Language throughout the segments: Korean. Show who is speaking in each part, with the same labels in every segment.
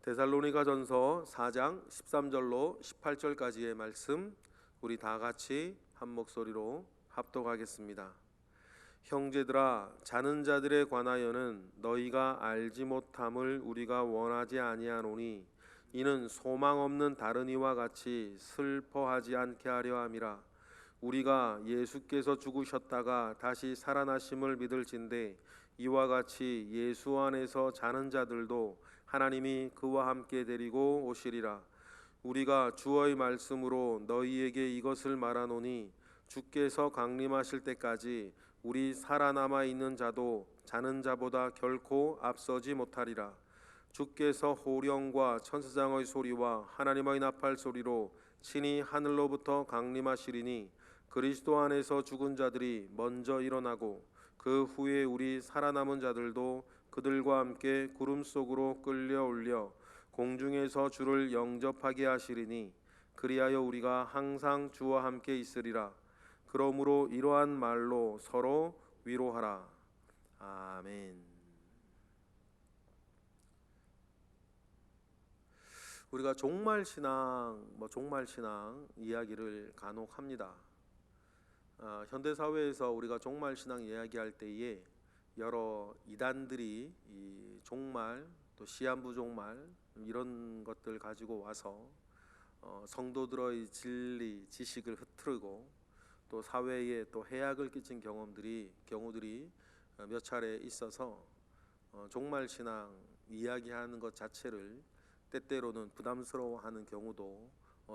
Speaker 1: 데살로니가전서 4장 13절로 18절까지의 말씀 우리 다 같이 한 목소리로 합독하겠습니다. 형제들아, 자는 자들에 관하여는 너희가 알지 못함을 우리가 원하지 아니하노니 이는 소망 없는 다른 이와 같이 슬퍼하지 않게 하려 함이라. 우리가 예수께서 죽으셨다가 다시 살아나심을 믿을진대 이와 같이 예수 안에서 자는 자들도 하나님이 그와 함께 데리고 오시리라. 우리가 주의 말씀으로 너희에게 이것을 말하노니 주께서 강림하실 때까지 우리 살아남아 있는 자도 자는 자보다 결코 앞서지 못하리라. 주께서 호령과 천사장의 소리와 하나님의 나팔 소리로 친히 하늘로부터 강림하시리니 그리스도 안에서 죽은 자들이 먼저 일어나고 그 후에 우리 살아남은 자들도 그들과 함께 구름 속으로 끌려 올려 공중에서 주를 영접하게 하시리니 그리하여 우리가 항상 주와 함께 있으리라. 그러므로 이러한 말로 서로 위로하라. 아멘. 우리가 종말신앙 이야기를 간혹 합니다. 현대 사회에서 우리가 종말신앙 이야기할 때에 여러 이단들이 이 종말, 또 시한부 종말 이런 것들 가지고 와서 성도들의 진리, 지식을 흐트르고 또 사회에 또 해악을 끼친 경우들이 몇 차례 있어서 종말신앙 이야기하는 것 자체를 때때로는 부담스러워하는 경우도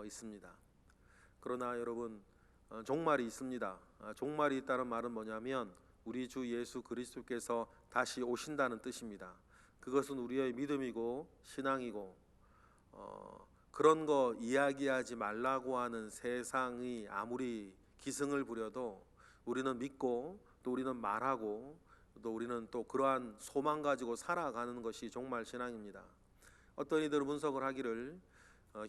Speaker 1: 있습니다. 그러나 여러분, 종말이 있습니다. 종말이 있다는 말은 뭐냐면 우리 주 예수 그리스도께서 다시 오신다는 뜻입니다. 그것은 우리의 믿음이고 신앙이고 그런 거 이야기하지 말라고 하는 세상이 아무리 기승을 부려도 우리는 믿고 또 우리는 말하고 또 우리는 또 그러한 소망 가지고 살아가는 것이 종말 신앙입니다. 어떤 이들은 분석을 하기를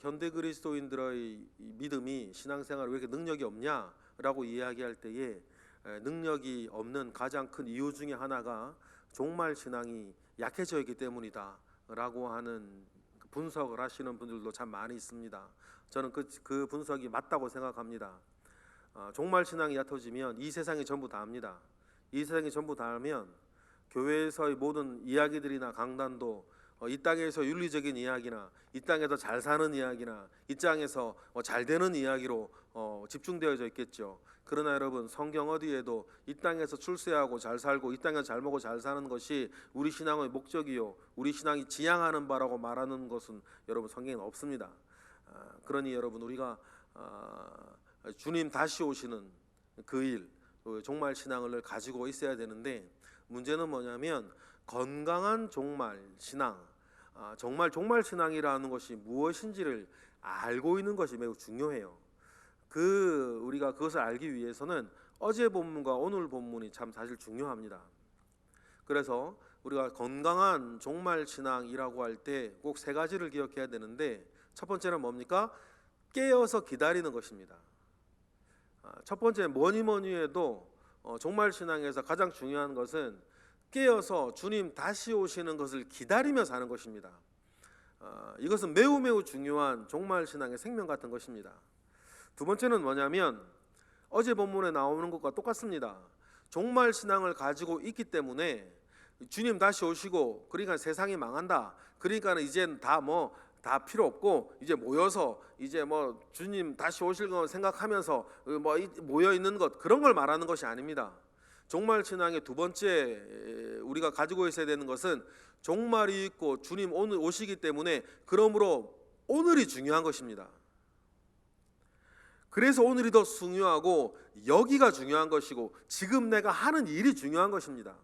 Speaker 1: 현대 그리스도인들의 믿음이 신앙생활에 왜 이렇게 능력이 없냐라고 이야기할 때에 능력이 없는 가장 큰 이유 중에 하나가 종말 신앙이 약해져 있기 때문이다 라고 하는 분석을 하시는 분들도 참 많이 있습니다. 저는 그 분석이 맞다고 생각합니다. 종말 신앙이 얕아지면 이 세상이 전부 다 합니다. 이 세상이 전부 다 하면 교회에서의 모든 이야기들이나 강단도 이 땅에서 윤리적인 이야기나 이 땅에서 잘 사는 이야기나 이 땅에서 잘 되는 이야기로 집중되어져 있겠죠. 그러나 여러분, 성경 어디에도 이 땅에서 출세하고 잘 살고 이 땅에서 잘 먹고 잘 사는 것이 우리 신앙의 목적이요 우리 신앙이 지향하는 바라고 말하는 것은 여러분 성경에는 없습니다. 그러니 여러분, 우리가 주님 다시 오시는 그 일, 종말 신앙을 가지고 있어야 되는데, 문제는 뭐냐면 건강한 종말 신앙, 정말 종말 신앙이라는 것이 무엇인지를 알고 있는 것이 매우 중요해요. 우리가 그것을 알기 위해서는 어제 본문과 오늘 본문이 참 사실 중요합니다. 그래서 우리가 건강한 종말 신앙이라고 할 때 꼭 세 가지를 기억해야 되는데, 첫 번째는 뭡니까? 깨어서 기다리는 것입니다. 첫 번째, 뭐니 해도 종말 신앙에서 가장 중요한 것은 깨어서 주님 다시 오시는 것을 기다리며 사는 것입니다. 이것은 매우 중요한 종말 신앙의 생명 같은 것입니다. 두 번째는 뭐냐면 어제 본문에 나오는 것과 똑같습니다. 종말 신앙을 가지고 있기 때문에 주님 다시 오시고 그러니까 세상이 망한다, 그러니까 이제는 다 필요 없고 이제 모여서 이제 주님 다시 오실 거 생각하면서 모여 있는 것, 그런 걸 말하는 것이 아닙니다. 종말 신앙의 두 번째 우리가 가지고 있어야 되는 것은 종말이 있고 주님 오늘 오시기 때문에 그러므로 오늘이 중요한 것입니다. 그래서 오늘이 더 중요하고 여기가 중요한 것이고 지금 내가 하는 일이 중요한 것입니다.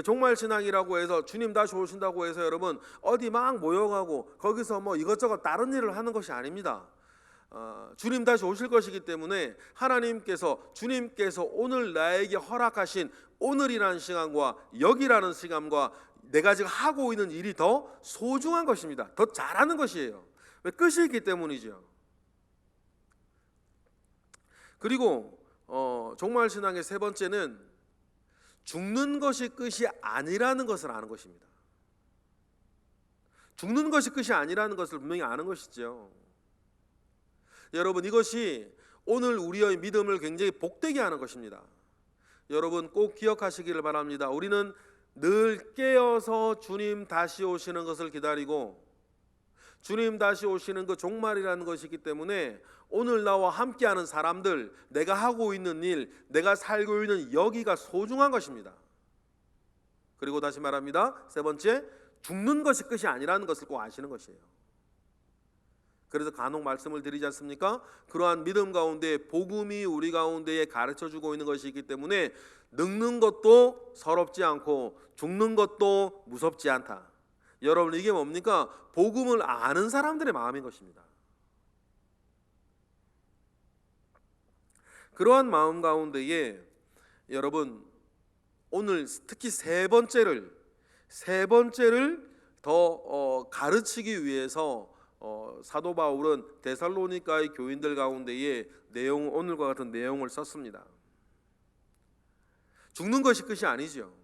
Speaker 1: 종말 신앙이라고 해서 주님 다시 오신다고 해서 여러분 어디 막 모여가고 거기서 이것저것 다른 일을 하는 것이 아닙니다. 주님 다시 오실 것이기 때문에 주님께서 오늘 나에게 허락하신 오늘이라는 시간과 여기라는 시간과 내가 지금 하고 있는 일이 더 소중한 것입니다. 더 잘하는 것이에요. 왜? 끝이 있기 때문이죠. 그리고 종말 신앙의 세 번째는 죽는 것이 끝이 아니라는 것을 아는 것입니다. 죽는 것이 끝이 아니라는 것을 분명히 아는 것이죠. 여러분, 이것이 오늘 우리의 믿음을 굉장히 복되게 하는 것입니다. 여러분 꼭 기억하시기를 바랍니다. 우리는 늘 깨어서 주님 다시 오시는 것을 기다리고 주님 다시 오시는 그 종말이라는 것이기 때문에 오늘 나와 함께하는 사람들, 내가 하고 있는 일, 내가 살고 있는 여기가 소중한 것입니다. 그리고 다시 말합니다. 세 번째, 죽는 것이 끝이 아니라는 것을 꼭 아시는 것이에요. 그래서 간혹 말씀을 드리지 않습니까? 그러한 믿음 가운데 복음이 우리 가운데에 가르쳐주고 있는 것이 있기 때문에 늙는 것도 서럽지 않고 죽는 것도 무섭지 않다. 여러분, 이게 뭡니까? 복음을 아는 사람들의 마음인 것입니다. 그러한 마음 가운데에 여러분 오늘 특히 세 번째를 더 가르치기 위해서 사도 바울은 데살로니가의 교인들 가운데에 오늘과 같은 내용을 썼습니다. 죽는 것이 끝이 아니죠.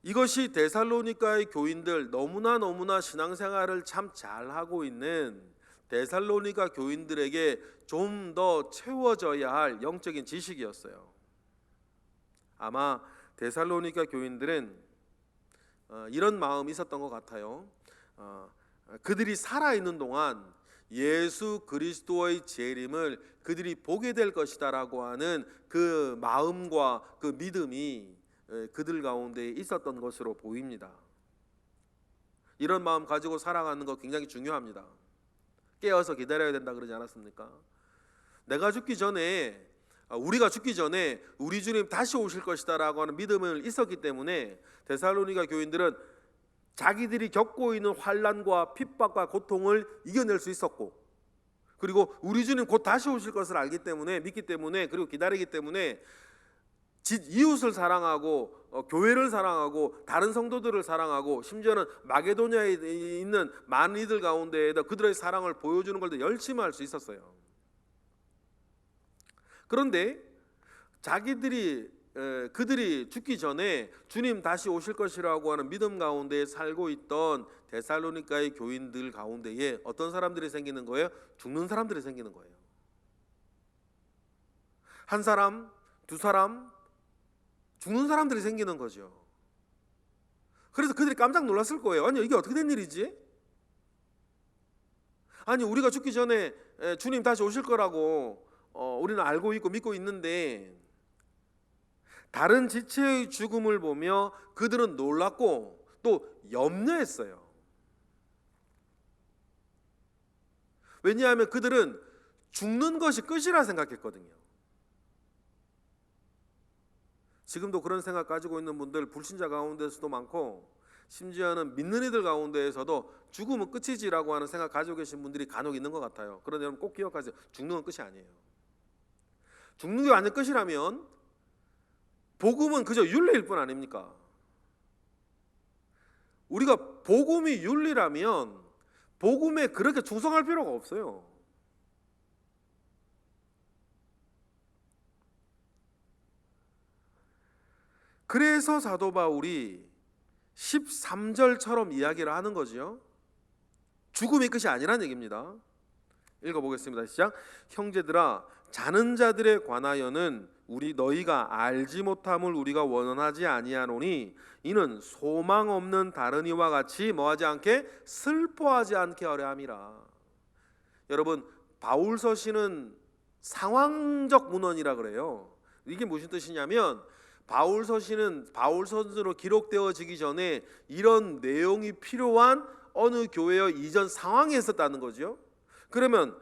Speaker 1: 이것이 데살로니가의 교인들, 너무나 신앙생활을 참 잘하고 있는 데살로니가 교인들에게 좀 더 채워져야 할 영적인 지식이었어요. 아마 데살로니가 교인들은 이런 마음이 있었던 것 같아요. 그들이 살아있는 동안 예수 그리스도의 재림을 그들이 보게 될 것이다라고 하는 그 마음과 그 믿음이 그들 가운데 있었던 것으로 보입니다. 이런 마음 가지고 살아가는 거 굉장히 중요합니다. 깨어서 기다려야 된다 그러지 않았습니까? 내가 죽기 전에, 우리가 죽기 전에 우리 주님 다시 오실 것이다라고 하는 믿음을 있었기 때문에 데살로니가 교인들은 자기들이 겪고 있는 환난과 핍박과 고통을 이겨낼 수 있었고, 그리고 우리 주님 곧 다시 오실 것을 알기 때문에, 믿기 때문에, 그리고 기다리기 때문에 이웃을 사랑하고 교회를 사랑하고 다른 성도들을 사랑하고 심지어는 마게도냐에 있는 많은 이들 가운데에다 그들의 사랑을 보여주는 걸 더 열심히 할 수 있었어요. 그런데 그들이 죽기 전에 주님 다시 오실 것이라고 하는 믿음 가운데 살고 있던 데살로니가의 교인들 가운데에 어떤 사람들이 생기는 거예요? 죽는 사람들이 생기는 거예요. 한 사람, 두 사람, 죽는 사람들이 생기는 거죠. 그래서 그들이 깜짝 놀랐을 거예요. 아니, 이게 어떻게 된 일이지? 아니, 우리가 죽기 전에 주님 다시 오실 거라고 우리는 알고 있고 믿고 있는데, 다른 지체의 죽음을 보며 그들은 놀랐고 또 염려했어요. 왜냐하면 그들은 죽는 것이 끝이라 생각했거든요. 지금도 그런 생각 가지고 있는 분들 불신자 가운데서도 많고, 심지어는 믿는 이들 가운데에서도 죽음은 끝이지라고 하는 생각 가지고 계신 분들이 간혹 있는 것 같아요. 그런데 여러분 꼭 기억하세요. 죽는 건 끝이 아니에요. 죽는 게 완전 끝이라면 복음은 그저 윤리일 뿐 아닙니까? 우리가 복음이 윤리라면 복음에 그렇게 충성할 필요가 없어요. 그래서 사도 바울이 13절처럼 이야기를 하는 거죠. 죽음이 끝이 아니라는 얘기입니다. 읽어보겠습니다. 시작. 형제들아, 자는 자들에 관하여는 너희가 알지 못함을 우리가 원하지 아니하노니 이는 소망 없는 다른 이와 같이 뭐하지 않게 슬퍼하지 않게 하려 함이라. 여러분, 바울서신은 상황적 문헌이라 그래요. 이게 무슨 뜻이냐면 바울서신은 바울서신으로 기록되어지기 전에 이런 내용이 필요한 어느 교회의 이전 상황에 있었다는 거죠. 그러면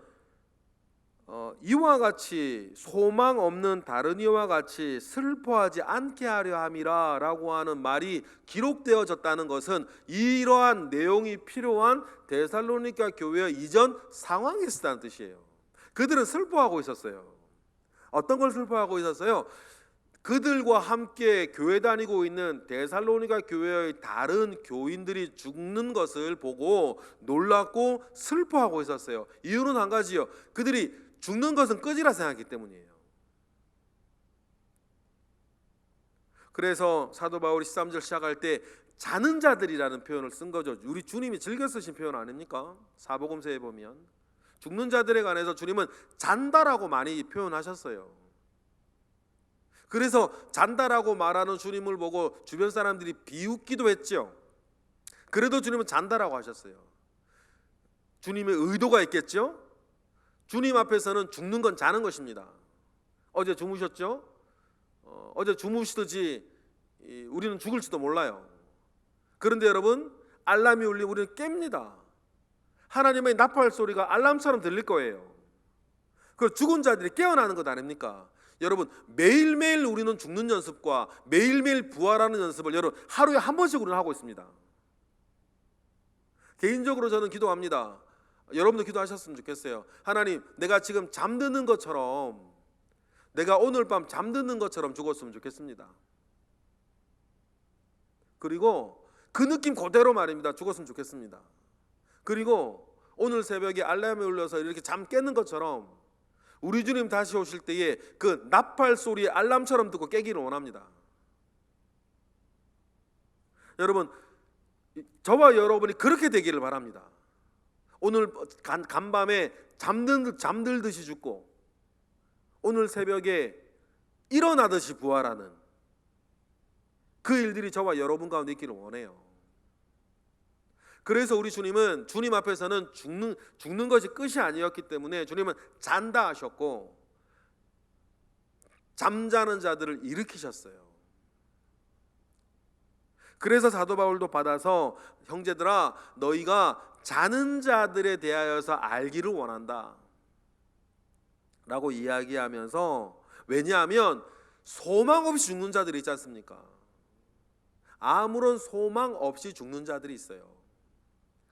Speaker 1: 이와 같이 소망 없는 다른 이와 같이 슬퍼하지 않게 하려 함이라 라고 하는 말이 기록되어졌다는 것은 이러한 내용이 필요한 데살로니가 교회의 이전 상황에 있었다는 뜻이에요. 그들은 슬퍼하고 있었어요. 어떤 걸 슬퍼하고 있었어요? 그들과 함께 교회 다니고 있는 데살로니가 교회의 다른 교인들이 죽는 것을 보고 놀랐고 슬퍼하고 있었어요. 이유는 한 가지요. 그들이 죽는 것은 끝이라 생각했기 때문이에요. 그래서 사도 바울이 13절 시작할 때 자는 자들이라는 표현을 쓴 거죠. 우리 주님이 즐겨 쓰신 표현 아닙니까? 사복음서에 보면 죽는 자들에 관해서 주님은 잔다라고 많이 표현하셨어요. 그래서 잔다라고 말하는 주님을 보고 주변 사람들이 비웃기도 했죠. 그래도 주님은 잔다라고 하셨어요. 주님의 의도가 있겠죠. 주님 앞에서는 죽는 건 자는 것입니다. 어제 주무셨죠? 어제 주무시듯이 우리는 죽을지도 몰라요. 그런데 여러분, 알람이 울리면 우리는 깹니다. 하나님의 나팔 소리가 알람처럼 들릴 거예요. 그 죽은 자들이 깨어나는 것 아닙니까? 여러분, 매일매일 우리는 죽는 연습과 매일매일 부활하는 연습을 여러분 하루에 한 번씩 우리는 하고 있습니다. 개인적으로 저는 기도합니다. 여러분도 기도하셨으면 좋겠어요. 하나님, 내가 지금 잠드는 것처럼, 내가 오늘 밤 잠드는 것처럼 죽었으면 좋겠습니다. 그리고 그 느낌 그대로 말입니다. 죽었으면 좋겠습니다. 그리고 오늘 새벽에 알람이 울려서 이렇게 잠 깨는 것처럼 우리 주님 다시 오실 때에 그 나팔 소리 알람처럼 듣고 깨기를 원합니다. 여러분, 저와 여러분이 그렇게 되기를 바랍니다. 오늘 간밤에 잠들듯이 죽고 오늘 새벽에 일어나듯이 부활하는 그 일들이 저와 여러분 가운데 있기를 원해요. 그래서 우리 주님은 주님 앞에서는 죽는 것이 끝이 아니었기 때문에 주님은 잔다 하셨고 잠자는 자들을 일으키셨어요. 그래서 사도 바울도 받아서 형제들아, 너희가 자는 자들에 대하여서 알기를 원한다 라고 이야기하면서, 왜냐하면 소망 없이 죽는 자들이 있지 않습니까? 아무런 소망 없이 죽는 자들이 있어요.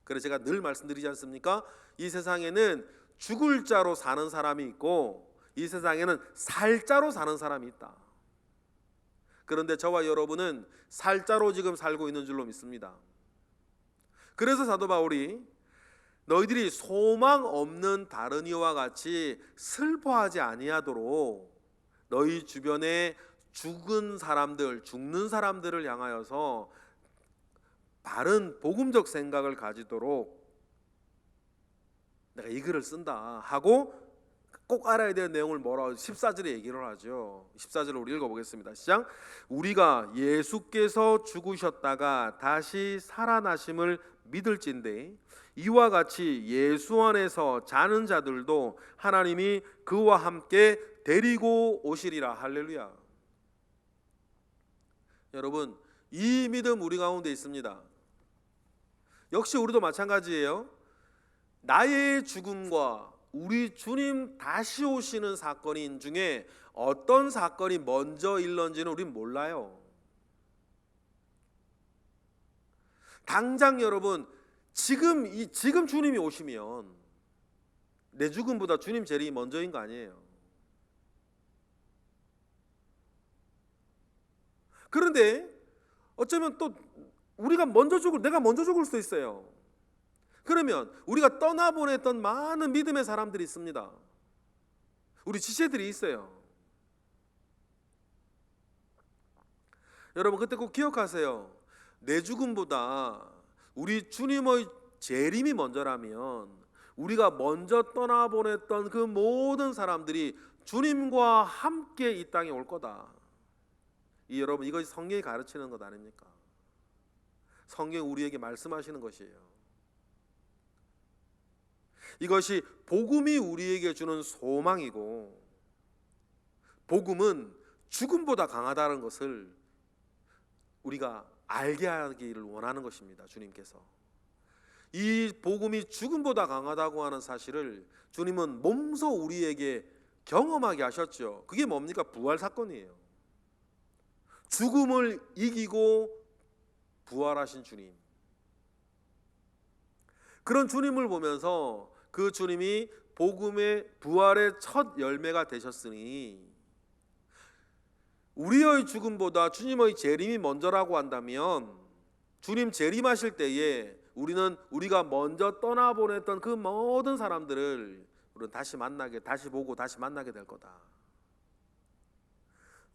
Speaker 1: 그래서 제가 늘 말씀드리지 않습니까? 이 세상에는 죽을 자로 사는 사람이 있고 이 세상에는 살 자로 사는 사람이 있다. 그런데 저와 여러분은 살 자로 지금 살고 있는 줄로 믿습니다. 그래서 사도 바울이 너희들이 소망 없는 다른 이와 같이 슬퍼하지 아니하도록 너희 주변에 죽는 사람들을 향하여서 바른 복음적 생각을 가지도록 내가 이 글을 쓴다 하고 꼭 알아야 되는 내용을 뭐라고 14절에 얘기를 하죠. 14절을 우리 읽어보겠습니다. 시작. 우리가 예수께서 죽으셨다가 다시 살아나심을 믿을진대 이와 같이 예수 안에서 자는 자들도 하나님이 그와 함께 데리고 오시리라. 할렐루야. 여러분, 이 믿음 우리 가운데 있습니다. 역시 우리도 마찬가지예요. 나의 죽음과 우리 주님 다시 오시는 사건인 중에 어떤 사건이 먼저 일는지는 우린 몰라요. 당장 여러분, 지금 주님이 오시면 내 죽음보다 주님 재림이 먼저인 거 아니에요. 그런데 어쩌면 또 내가 먼저 죽을 수도 있어요. 그러면 우리가 떠나보냈던 많은 믿음의 사람들이 있습니다. 우리 지체들이 있어요. 여러분, 그때 꼭 기억하세요. 내 죽음보다 우리 주님의 재림이 먼저라면 우리가 먼저 떠나보냈던 그 모든 사람들이 주님과 함께 이 땅에 올 거다. 여러분, 이것이 성경이 가르치는 것 아닙니까? 성경이 우리에게 말씀하시는 것이에요. 이것이 복음이 우리에게 주는 소망이고, 복음은 죽음보다 강하다는 것을 우리가 알게 하기를 원하는 것입니다. 주님께서 이 복음이 죽음보다 강하다고 하는 사실을 주님은 몸소 우리에게 경험하게 하셨죠. 그게 뭡니까? 부활 사건이에요. 죽음을 이기고 부활하신 주님, 그런 주님을 보면서 그 주님이 복음의 부활의 첫 열매가 되셨으니 우리의 죽음보다 주님의 재림이 먼저라고 한다면 주님 재림하실 때에 우리가 먼저 떠나보냈던 그 모든 사람들을 우리는 다시 보고 다시 만나게 될 거다.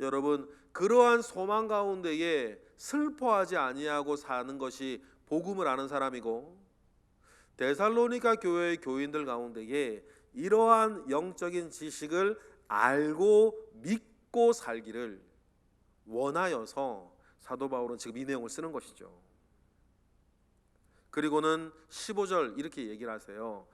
Speaker 1: 여러분, 그러한 소망 가운데에 슬퍼하지 아니하고 사는 것이 복음을 아는 사람이고, 데살로니가 교회의 교인들 가운데에 이러한 영적인 지식을 알고 믿고 살기를 원하여서 사도 바울은 지금 이 내용을 쓰는 것이죠. 그리고는 15절 이렇게 얘기를 하세요.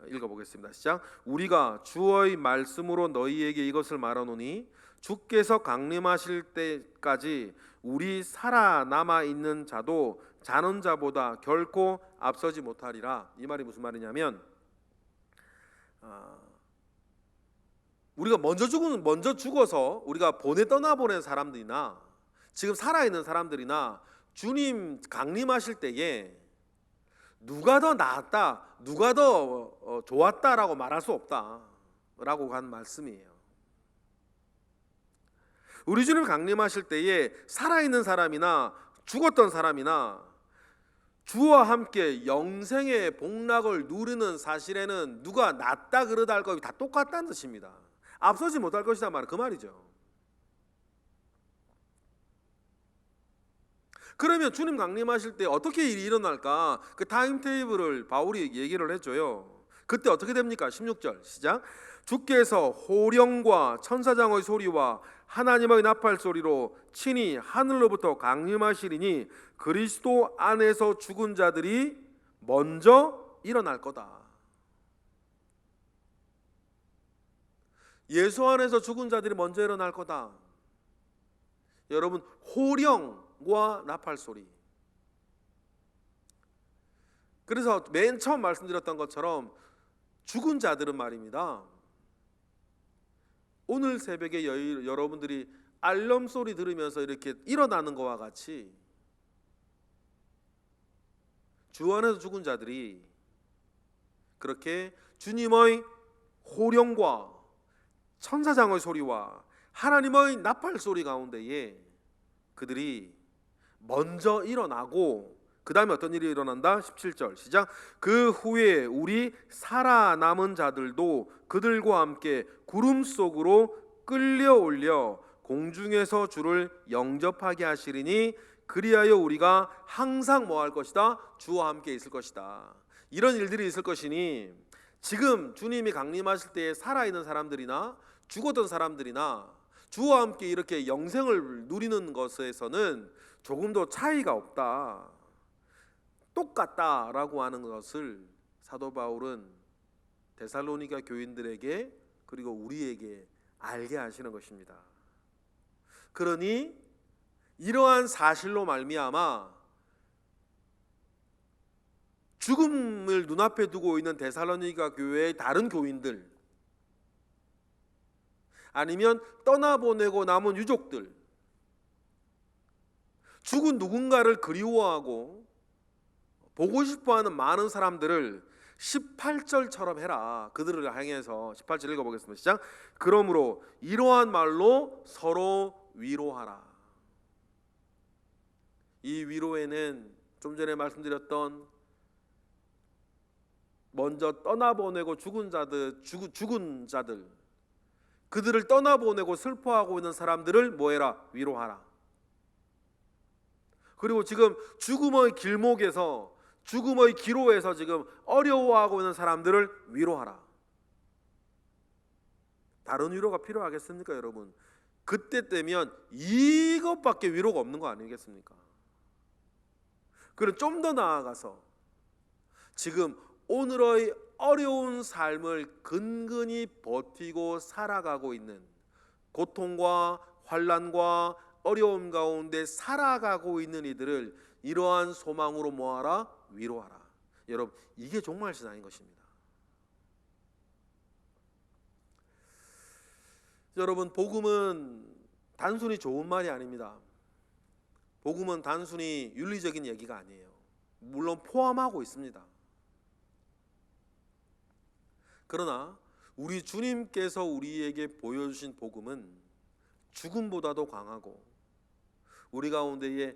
Speaker 1: 읽어보겠습니다. 시작. 우리가 주의 말씀으로 너희에게 이것을 말하노니 주께서 강림하실 때까지 우리 살아남아 있는 자도 자는 자보다 결코 앞서지 못하리라. 이 말이 무슨 말이냐면, 우리가 먼저 죽어서 우리가 떠나보낸 사람들이나 지금 살아있는 사람들이나 주님 강림하실 때에 누가 더 나았다, 누가 더 좋았다라고 말할 수 없다라고 한 말씀이에요. 우리 주님 강림하실 때에 살아있는 사람이나 죽었던 사람이나 주와 함께 영생의 복락을 누리는 사실에는 누가 낫다 그러다 할 것이 다 똑같다는 뜻입니다. 앞서지 못할 것이다 그 말이죠. 그러면 주님 강림하실 때 어떻게 일이 일어날까? 그 타임테이블을 바울이 얘기를 해줘요. 그때 어떻게 됩니까? 16절 시작. 주께서 호령과 천사장의 소리와 하나님의 나팔 소리로 친히 하늘로부터 강림하시리니 그리스도 안에서 죽은 자들이 먼저 일어날 거다. 예수 안에서 죽은 자들이 먼저 일어날 거다. 여러분, 호령과 나팔 소리. 그래서 맨 처음 말씀드렸던 것처럼 죽은 자들은 말입니다, 오늘 새벽에 여러분들이 알람 소리 들으면서 이렇게 일어나는 것과 같이 주 안에서 죽은 자들이 그렇게 주님의 호령과 천사장의 소리와 하나님의 나팔 소리 가운데에 그들이 먼저 일어나고, 그 다음에 어떤 일이 일어난다? 17절 시작. 그 후에 우리 살아남은 자들도 그들과 함께 구름 속으로 끌려올려 공중에서 주를 영접하게 하시리니 그리하여 우리가 항상 뭐 할 것이다? 주와 함께 있을 것이다. 이런 일들이 있을 것이니 지금 주님이 강림하실 때에 살아있는 사람들이나 죽었던 사람들이나 주와 함께 이렇게 영생을 누리는 것에서는 조금도 차이가 없다, 똑같다라고 하는 것을 사도 바울은 데살로니가 교인들에게 그리고 우리에게 알게 하시는 것입니다. 그러니 이러한 사실로 말미암아 죽음을 눈앞에 두고 있는 데살로니가 교회의 다른 교인들, 아니면 떠나보내고 남은 유족들, 죽은 누군가를 그리워하고 보고 싶어하는 많은 사람들을 18절처럼 해라. 그들을 향해서 18절 읽어보겠습니다. 시작. 그러므로 이러한 말로 서로 위로하라. 이 위로에는 좀 전에 말씀드렸던 먼저 떠나보내고 죽은 자들, 그들을 떠나보내고 슬퍼하고 있는 사람들을 뭐해라? 위로하라. 그리고 지금 죽음의 길목에서, 죽음의 기로에서 지금 어려워하고 있는 사람들을 위로하라. 다른 위로가 필요하겠습니까, 여러분? 그때 되면 이것밖에 위로가 없는 거 아니겠습니까? 그럼 좀 더 나아가서 지금 오늘의 어려운 삶을 근근히 버티고 살아가고 있는, 고통과 환난과 어려움 가운데 살아가고 있는 이들을 이러한 소망으로 모아라, 위로하라. 여러분, 이게 종말 신앙인 것입니다. 여러분, 복음은 단순히 좋은 말이 아닙니다. 복음은 단순히 윤리적인 얘기가 아니에요. 물론 포함하고 있습니다. 그러나 우리 주님께서 우리에게 보여주신 복음은 죽음보다도 강하고 우리 가운데에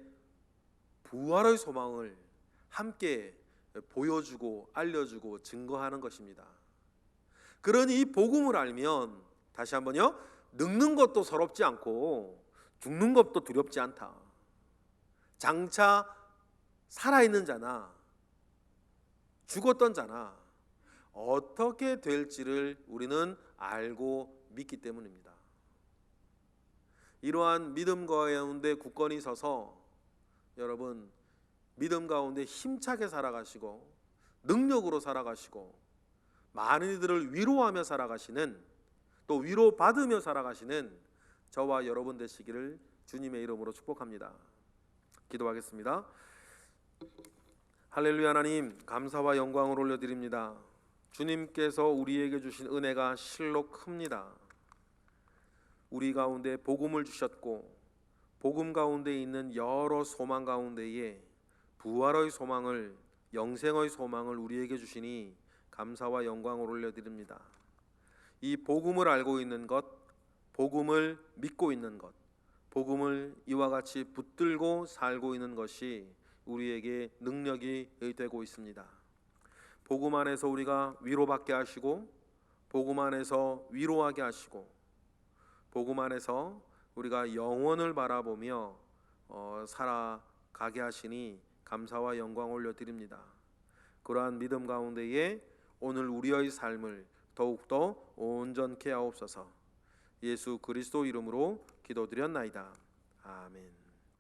Speaker 1: 부활의 소망을 함께 보여주고 알려주고 증거하는 것입니다. 그러니 이 복음을 알면, 다시 한번요, 늙는 것도 서럽지 않고 죽는 것도 두렵지 않다. 장차 살아있는 자나 죽었던 자나 어떻게 될지를 우리는 알고 믿기 때문입니다. 이러한 믿음 가운데 굳건히 서서 여러분 믿음 가운데 힘차게 살아가시고 능력으로 살아가시고 많은 이들을 위로하며 살아가시는, 또 위로받으며 살아가시는 저와 여러분 되시기를 주님의 이름으로 축복합니다. 기도하겠습니다. 할렐루야. 하나님 감사와 영광을 올려드립니다. 주님께서 우리에게 주신 은혜가 실로 큽니다. 우리 가운데 복음을 주셨고 복음 가운데 있는 여러 소망 가운데에 부활의 소망을, 영생의 소망을 우리에게 주시니 감사와 영광을 올려드립니다. 이 복음을 알고 있는 것, 복음을 믿고 있는 것, 복음을 이와 같이 붙들고 살고 있는 것이 우리에게 능력이 되고 있습니다. 복음 안에서 우리가 위로받게 하시고 복음 안에서 위로하게 하시고 복음 안에서 우리가 영원을 바라보며 살아가게 하시니 감사와 영광 올려드립니다. 그러한 믿음 가운데에 오늘 우리의 삶을 더욱더 온전케 하옵소서. 예수 그리스도 이름으로 기도드렸나이다. 아멘.